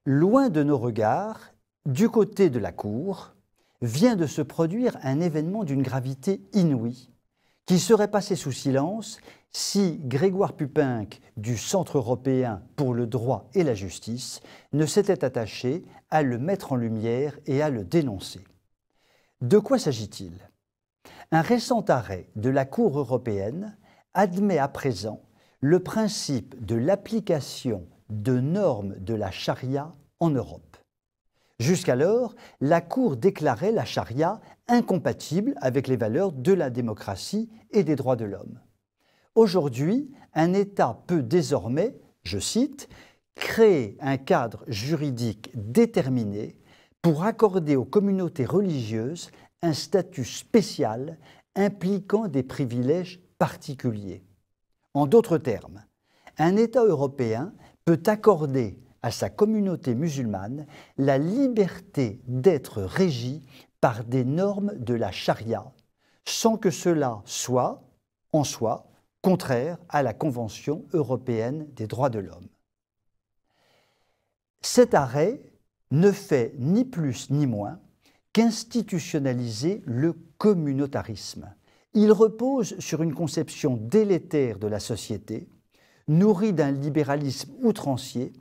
Loin de nos regards, du côté de la Cour, vient de se produire un événement d'une gravité inouïe, qui serait passé sous silence si Grégoire Pupinck du Centre européen pour le droit et la justice ne s'était attaché à le mettre en lumière et à le dénoncer. De quoi s'agit-il? Un récent arrêt de la Cour européenne admet à présent le principe de l'application de normes de la charia en Europe. Jusqu'alors, la Cour déclarait la charia incompatible avec les valeurs de la démocratie et des droits de l'homme. Aujourd'hui, un État peut désormais, je cite, « créer un cadre juridique déterminé pour accorder aux communautés religieuses un statut spécial impliquant des privilèges particuliers ». En d'autres termes, un État européen peut accorder à sa communauté musulmane la liberté d'être régie par des normes de la charia, sans que cela soit, en soi, contraire à la Convention européenne des droits de l'homme. Cet arrêt ne fait ni plus ni moins qu'institutionnaliser le communautarisme. Il repose sur une conception délétère de la société, nourrie d'un libéralisme outrancier,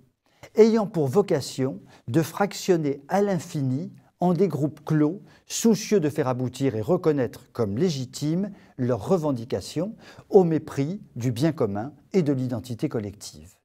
ayant pour vocation de fractionner à l'infini en des groupes clos, soucieux de faire aboutir et reconnaître comme légitimes leurs revendications au mépris du bien commun et de l'identité collective.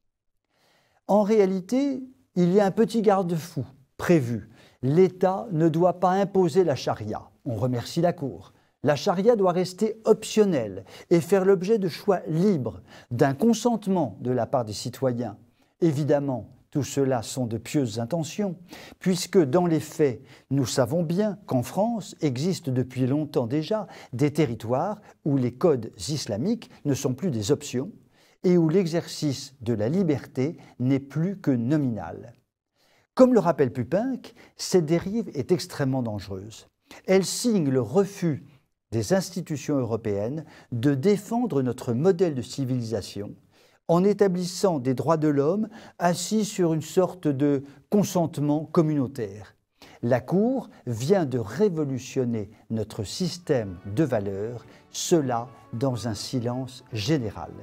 En réalité, il y a un petit garde-fou prévu. L'État ne doit pas imposer la charia. On remercie la Cour. La charia doit rester optionnelle et faire l'objet de choix libres, d'un consentement de la part des citoyens. Évidemment, tout cela sont de pieuses intentions, puisque dans les faits, nous savons bien qu'en France existent depuis longtemps déjà des territoires où les codes islamiques ne sont plus des options et où l'exercice de la liberté n'est plus que nominal. Comme le rappelle Pupinck, cette dérive est extrêmement dangereuse. Elle signe le refus des institutions européennes de défendre notre modèle de civilisation en établissant des droits de l'homme assis sur une sorte de consentement communautaire. La Cour vient de révolutionner notre système de valeurs, cela dans un silence général.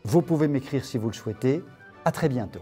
Vous pouvez m'écrire si vous le souhaitez. À très bientôt.